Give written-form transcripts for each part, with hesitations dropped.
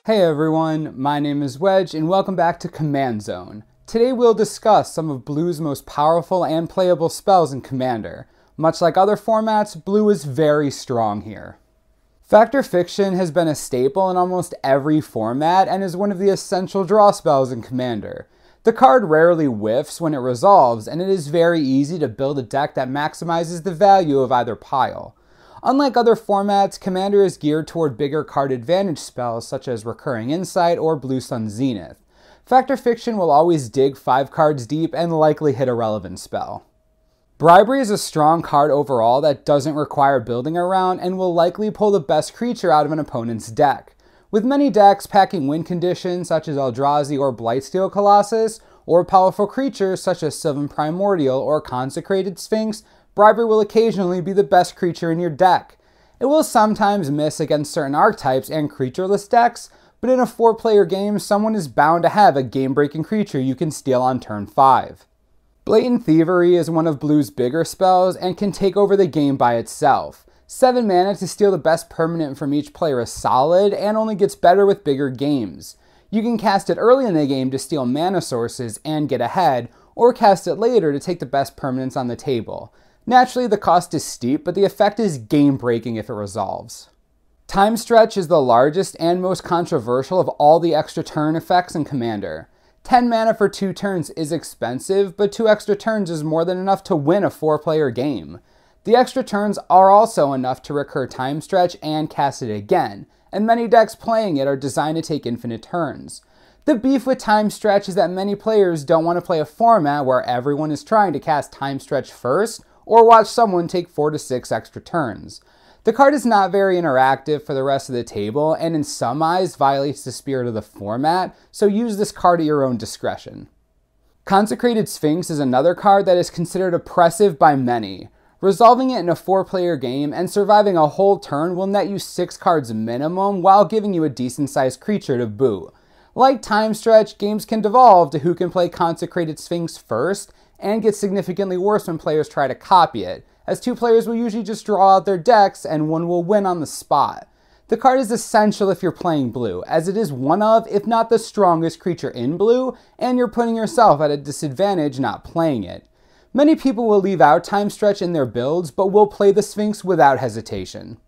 Hey everyone, my name is Wedge and welcome back to Command Zone. Today we'll discuss some of Blue's most powerful and playable spells in Commander. Much like other formats, Blue is very strong here. Fact or Fiction has been a staple in almost every format and is one of the essential draw spells in Commander. The card rarely whiffs when it resolves, and it is very easy to build a deck that maximizes the value of either pile. Unlike other formats, Commander is geared toward bigger card advantage spells such as Recurring Insight or Blue Sun Zenith. Fact or Fiction will always dig 5 cards deep and likely hit a relevant spell. Bribery is a strong card overall that doesn't require building around and will likely pull the best creature out of an opponent's deck. With many decks packing win conditions such as Eldrazi or Blightsteel Colossus, or powerful creatures such as Sylvan Primordial or Consecrated Sphinx, Bribery will occasionally be the best creature in your deck. It will sometimes miss against certain archetypes and creatureless decks, but in a 4-player game, someone is bound to have a game-breaking creature you can steal on turn 5. Blatant Thievery is one of Blue's bigger spells and can take over the game by itself. 7 mana to steal the best permanent from each player is solid and only gets better with bigger games. You can cast it early in the game to steal mana sources and get ahead, or cast it later to take the best permanents on the table. Naturally, the cost is steep, but the effect is game-breaking if it resolves. Time Stretch is the largest and most controversial of all the extra turn effects in Commander. 10 mana for 2 turns is expensive, but 2 extra turns is more than enough to win a 4-player game. The extra turns are also enough to recur Time Stretch and cast it again, and many decks playing it are designed to take infinite turns. The beef with Time Stretch is that many players don't want to play a format where everyone is trying to cast Time Stretch first, or watch someone take 4 to 6 extra turns. The card is not very interactive for the rest of the table, and in some eyes violates the spirit of the format, so use this card at your own discretion. Consecrated Sphinx is another card that is considered oppressive by many. Resolving it in a 4-player game and surviving a whole turn will net you 6 cards minimum while giving you a decent-sized creature to boot. Like Time Stretch, games can devolve to who can play Consecrated Sphinx first, and get significantly worse when players try to copy it, as 2 players will usually just draw out their decks and one will win on the spot. The card is essential if you're playing Blue, as it is one of, if not the strongest creature in Blue, and you're putting yourself at a disadvantage not playing it. Many people will leave out Time Stretch in their builds, but will play the Sphinx without hesitation.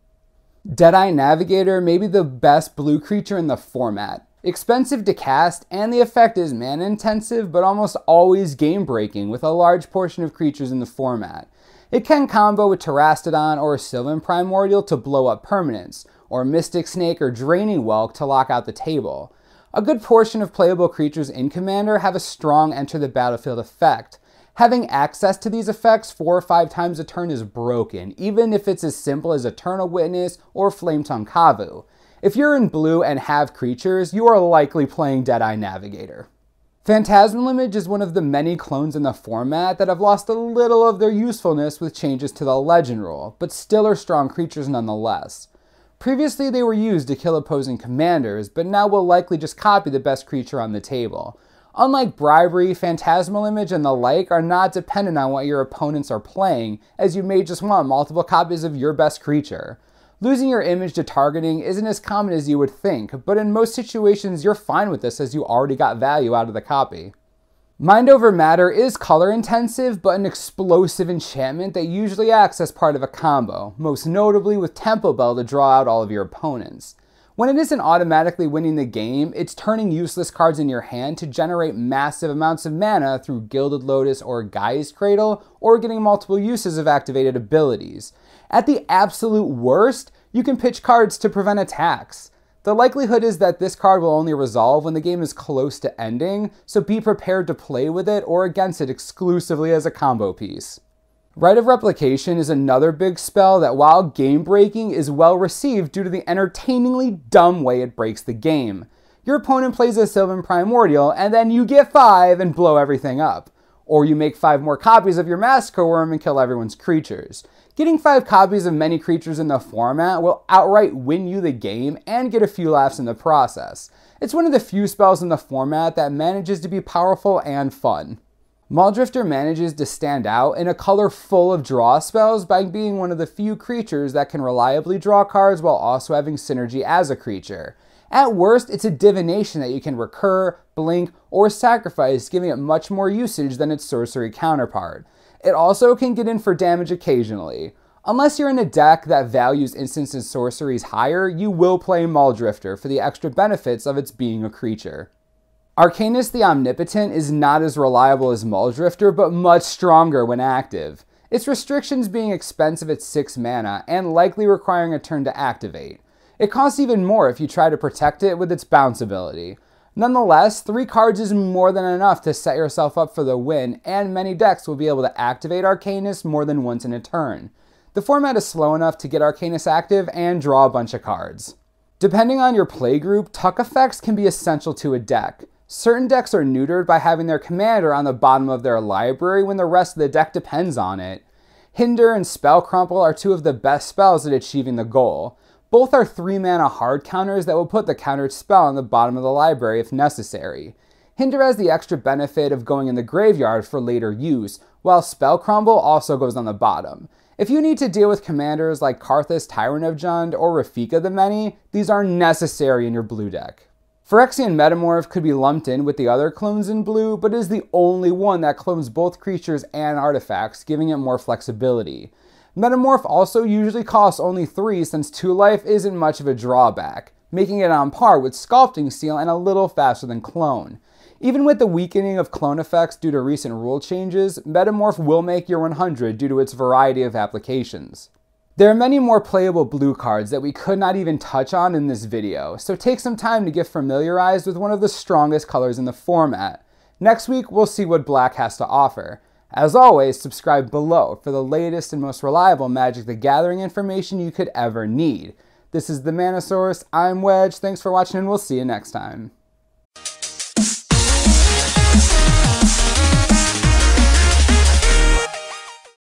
Deadeye Navigator may be the best Blue creature in the format. Expensive to cast, and the effect is mana intensive, but almost always game breaking with a large portion of creatures in the format. It can combo with Terastodon or Sylvan Primordial to blow up permanents, or Mystic Snake or Draining Whelk to lock out the table. A good portion of playable creatures in Commander have a strong enter the battlefield effect. Having access to these effects 4 or 5 times a turn is broken, even if it's as simple as Eternal Witness or Flametongue Kavu. If you're in Blue and have creatures, you are likely playing Deadeye Navigator. Phantasmal Image is one of the many clones in the format that have lost a little of their usefulness with changes to the Legend rule, but still are strong creatures nonetheless. Previously they were used to kill opposing commanders, but now will likely just copy the best creature on the table. Unlike Bribery, Phantasmal Image, and the like are not dependent on what your opponents are playing, as you may just want multiple copies of your best creature. Losing your image to targeting isn't as common as you would think, but in most situations you're fine with this as you already got value out of the copy. Mind Over Matter is color intensive, but an explosive enchantment that usually acts as part of a combo, most notably with Tempo Bell to draw out all of your opponents. When it isn't automatically winning the game, it's turning useless cards in your hand to generate massive amounts of mana through Gilded Lotus or Gaia's Cradle, or getting multiple uses of activated abilities. At the absolute worst, you can pitch cards to prevent attacks. The likelihood is that this card will only resolve when the game is close to ending, so be prepared to play with it or against it exclusively as a combo piece. Rite of Replication is another big spell that, while game-breaking, is well received due to the entertainingly dumb way it breaks the game. Your opponent plays a Sylvan Primordial, and then you get 5 and blow everything up. Or you make 5 more copies of your Massacre Worm and kill everyone's creatures. Getting 5 copies of many creatures in the format will outright win you the game and get a few laughs in the process. It's one of the few spells in the format that manages to be powerful and fun. Muldrifter manages to stand out in a color full of draw spells by being one of the few creatures that can reliably draw cards while also having synergy as a creature. At worst, it's a divination that you can recur, blink, or sacrifice, giving it much more usage than its sorcery counterpart. It also can get in for damage occasionally. Unless you're in a deck that values instants and sorceries higher, you will play Mulldrifter for the extra benefits of its being a creature. Arcanus the Omnipotent is not as reliable as Mulldrifter, but much stronger when active. Its restrictions being expensive at 6 mana and likely requiring a turn to activate. It costs even more if you try to protect it with its bounce ability. Nonetheless, 3 cards is more than enough to set yourself up for the win, and many decks will be able to activate Arcanus more than once in a turn. The format is slow enough to get Arcanus active and draw a bunch of cards. Depending on your playgroup, tuck effects can be essential to a deck. Certain decks are neutered by having their commander on the bottom of their library when the rest of the deck depends on it. Hinder and Spell Crumple are 2 of the best spells at achieving the goal. Both are 3 mana hard counters that will put the countered spell on the bottom of the library if necessary. Hinder has the extra benefit of going in the graveyard for later use, while Spell Crumble also goes on the bottom. If you need to deal with commanders like Karthus Tyrant of Jund or Rafika the Many, these are necessary in your blue deck. Phyrexian Metamorph could be lumped in with the other clones in blue, but is the only one that clones both creatures and artifacts, giving it more flexibility. Metamorph also usually costs only 3 since 2 life isn't much of a drawback, making it on par with Sculpting Seal and a little faster than Clone. Even with the weakening of clone effects due to recent rule changes, Metamorph will make your 100 due to its variety of applications. There are many more playable blue cards that we could not even touch on in this video, so take some time to get familiarized with one of the strongest colors in the format. Next week, we'll see what black has to offer. As always, subscribe below for the latest and most reliable Magic the Gathering information you could ever need. This is the Mana Source, I'm Wedge, thanks for watching and we'll see you next time.